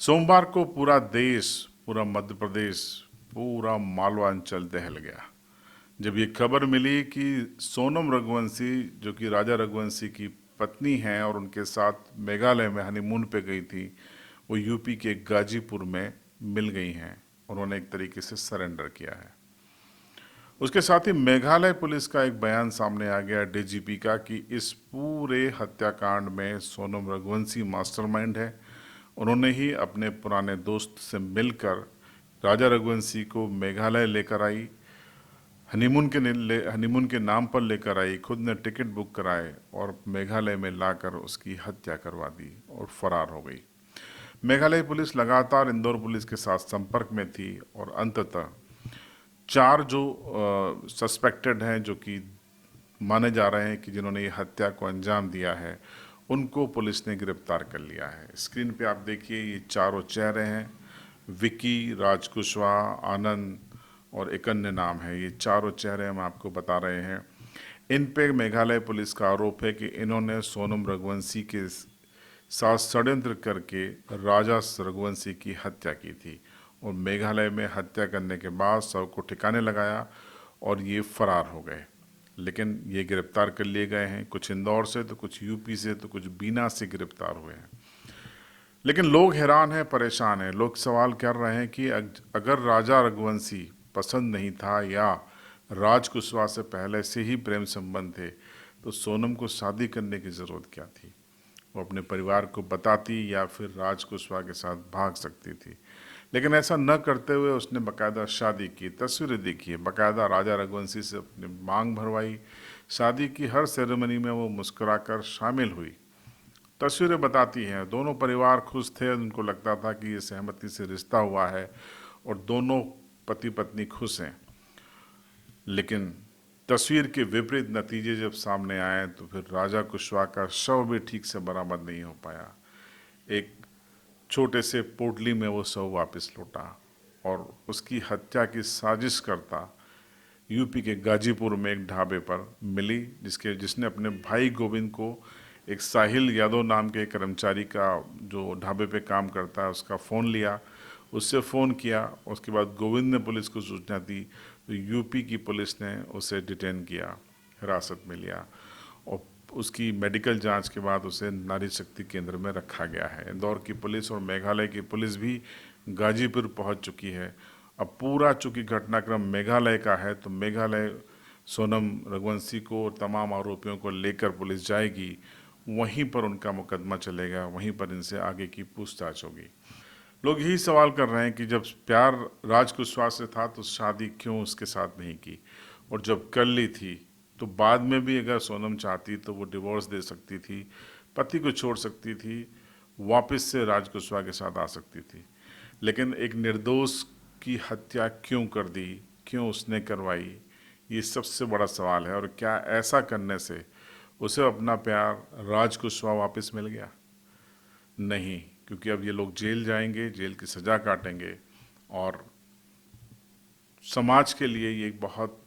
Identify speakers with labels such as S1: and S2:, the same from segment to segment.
S1: सोमवार को पूरा देश, पूरा मध्य प्रदेश, पूरा मालवा अंचल दहल गया जब ये खबर मिली कि सोनम रघुवंशी, जो कि राजा रघुवंशी की पत्नी हैं और उनके साथ मेघालय में हनीमून पे गई थी, वो यूपी के गाजीपुर में मिल गई हैं। उन्होंने एक तरीके से सरेंडर किया है। उसके साथ ही मेघालय पुलिस का एक बयान सामने आ गया डीजीपी का कि इस पूरे हत्याकांड में सोनम रघुवंशी मास्टरमाइंड है। उन्होंने ही अपने पुराने दोस्त से मिलकर राजा रघुवंशी को मेघालय लेकर आई, हनीमून के नाम पर लेकर आई, खुद ने टिकट बुक कराए और मेघालय में लाकर उसकी हत्या करवा दी और फरार हो गई। मेघालय पुलिस लगातार इंदौर पुलिस के साथ संपर्क में थी और अंततः चार जो सस्पेक्टेड हैं, जो कि माने जा रहे हैं कि जिन्होंने ये हत्या को अंजाम दिया है, उनको पुलिस ने गिरफ्तार कर लिया है। स्क्रीन पे आप देखिए, ये चारों चेहरे हैं। विकी, राज कुशवाहा, आनंद और एक अन्य नाम है। ये चारों चेहरे हम आपको बता रहे हैं। इन पे मेघालय पुलिस का आरोप है कि इन्होंने सोनम रघुवंशी के साथ षड्यंत्र करके राजा रघुवंशी की हत्या की थी और मेघालय में हत्या करने के बाद शव को ठिकाने लगाया और ये फरार हो गए। लेकिन ये गिरफ्तार कर लिए गए हैं, कुछ इंदौर से तो कुछ यूपी से तो कुछ बीना से गिरफ्तार हुए हैं। लेकिन लोग हैरान हैं, परेशान हैं। लोग सवाल कर रहे हैं कि अगर राजा रघुवंशी पसंद नहीं था या राज कुशवाहा से पहले से ही प्रेम संबंध थे, तो सोनम को शादी करने की ज़रूरत क्या थी? वो अपने परिवार को बताती या फिर राज कुशवाहा के साथ भाग सकती थी। लेकिन ऐसा न करते हुए उसने बाकायदा शादी की। तस्वीरें देखिए, बाकायदा राजा रघुवंशी से अपनी मांग भरवाई। शादी की हर सेरेमनी में वो मुस्कुराकर शामिल हुई। तस्वीरें बताती हैं दोनों परिवार खुश थे, उनको लगता था कि ये सहमति से रिश्ता हुआ है और दोनों पति पत्नी खुश हैं। लेकिन तस्वीर के विपरीत नतीजे जब सामने आए तो फिर राजा कुशवाहा का शव भी ठीक से बरामद नहीं हो पाया। एक छोटे से पोटली में वो शव वापस लौटा और उसकी हत्या की साजिश करता यूपी के गाजीपुर में एक ढाबे पर मिली, जिसने अपने भाई गोविंद को एक साहिल यादव नाम के कर्मचारी का, जो ढाबे पे काम करता है, उसका फ़ोन लिया, उससे फ़ोन किया। उसके बाद गोविंद ने पुलिस को सूचना दी तो यूपी की पुलिस ने उसे डिटेन किया, हिरासत में लिया और उसकी मेडिकल जांच के बाद उसे नारी शक्ति केंद्र में रखा गया है। इंदौर की पुलिस और मेघालय की पुलिस भी गाजीपुर पहुंच चुकी है। अब पूरा चूंकि घटनाक्रम मेघालय का है तो मेघालय सोनम रघुवंशी को और तमाम आरोपियों को लेकर पुलिस जाएगी, वहीं पर उनका मुकदमा चलेगा, वहीं पर इनसे आगे की पूछताछ होगी। लोग यही सवाल कर रहे हैं कि जब प्यार राज कुशवाहा से था तो शादी क्यों उसके साथ नहीं की, और जब कर ली थी तो बाद में भी अगर सोनम चाहती तो वो डिवोर्स दे सकती थी, पति को छोड़ सकती थी, वापस से राज कुशवाहा के साथ आ सकती थी। लेकिन एक निर्दोष की हत्या क्यों कर दी, क्यों उसने करवाई, ये सबसे बड़ा सवाल है। और क्या ऐसा करने से उसे अपना प्यार राज कुशवाहा वापस मिल गया? नहीं, क्योंकि अब ये लोग जेल जाएंगे, जेल की सज़ा काटेंगे और समाज के लिए ये एक बहुत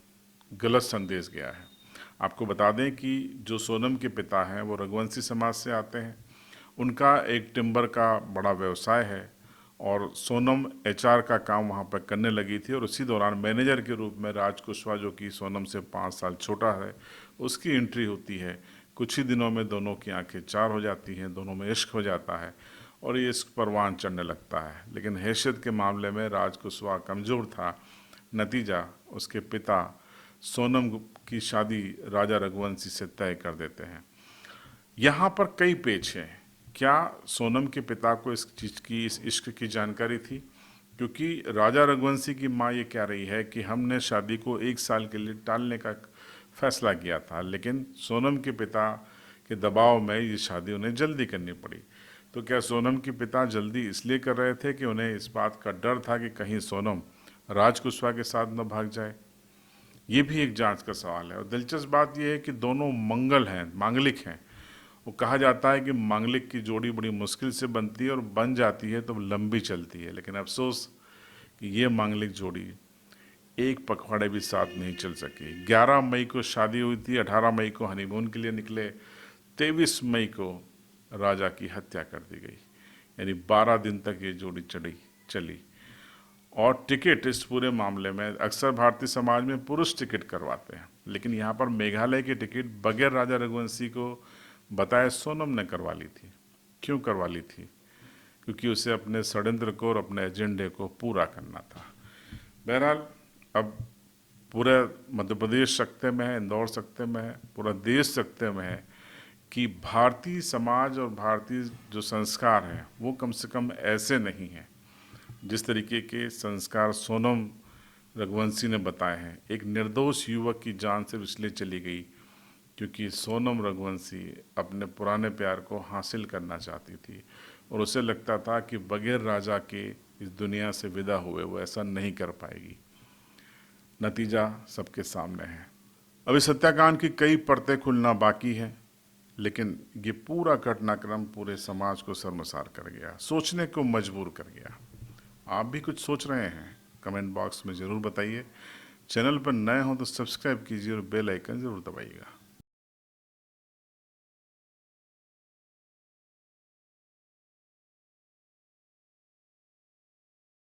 S1: गलत संदेश गया है। आपको बता दें कि जो सोनम के पिता हैं वो रघुवंशी समाज से आते हैं। उनका एक टिम्बर का बड़ा व्यवसाय है और सोनम एचआर का काम वहाँ पर करने लगी थी और उसी दौरान मैनेजर के रूप में राज कुशवाहा, जो कि सोनम से 5 साल छोटा है, उसकी एंट्री होती है। कुछ ही दिनों में दोनों की आंखें चार हो जाती हैं, दोनों में इश्क हो जाता है और ये इश्क परवान चढ़ने लगता है। लेकिन हैसियत के मामले में राज कुशवाहा कमज़ोर था। नतीजा उसके पिता सोनम की शादी राजा रघुवंशी से तय कर देते हैं। यहाँ पर कई पेच हैं। क्या सोनम के पिता को इस चीज़ की, इस इश्क की जानकारी थी? क्योंकि राजा रघुवंशी की माँ ये कह रही है कि हमने शादी को 1 साल के लिए टालने का फैसला किया था, लेकिन सोनम के पिता के दबाव में ये शादी उन्हें जल्दी करनी पड़ी। तो क्या सोनम के पिता जल्दी इसलिए कर रहे थे कि उन्हें इस बात का डर था कि कहीं सोनम राज कुशवाहा के साथ न भाग जाए? ये भी एक जांच का सवाल है। और दिलचस्प बात यह है कि दोनों मंगल हैं, मांगलिक हैं। वो कहा जाता है कि मांगलिक की जोड़ी बड़ी मुश्किल से बनती है और बन जाती है तो लंबी चलती है। लेकिन अफसोस कि ये मांगलिक जोड़ी एक पखवाड़े भी साथ नहीं चल सकी। 11 मई को शादी हुई थी, 18 मई को हनीमून के लिए निकले, 23 मई को राजा की हत्या कर दी गई। यानी 12 दिन तक ये जोड़ी चली। और टिकट इस पूरे मामले में अक्सर भारतीय समाज में पुरुष टिकट करवाते हैं, लेकिन यहाँ पर मेघालय की टिकट बगैर राजा रघुवंशी को बताए सोनम ने करवा ली थी। क्यों करवा ली थी? क्योंकि उसे अपने षड्यंत्र को और अपने एजेंडे को पूरा करना था। बहरहाल अब पूरा मध्य प्रदेश सकते में है, इंदौर सकते में है, पूरा देश सकते में है कि भारतीय समाज और भारतीय जो संस्कार हैं वो कम से कम ऐसे नहीं हैं जिस तरीके के संस्कार सोनम रघुवंशी ने बताए हैं। एक निर्दोष युवक की जान सिर्फ इसलिए चली गई क्योंकि सोनम रघुवंशी अपने पुराने प्यार को हासिल करना चाहती थी और उसे लगता था कि बगैर राजा के इस दुनिया से विदा हुए वो ऐसा नहीं कर पाएगी। नतीजा सबके सामने है। अभी हत्याकांड की कई परतें खुलना बाकी है, लेकिन ये पूरा घटनाक्रम पूरे समाज को शर्मसार कर गया, सोचने को मजबूर कर गया। आप भी कुछ सोच रहे हैं? कमेंट बॉक्स में ज़रूर बताइए। चैनल पर नए हो तो सब्सक्राइब कीजिए और बेल आइकन ज़रूर दबाइएगा।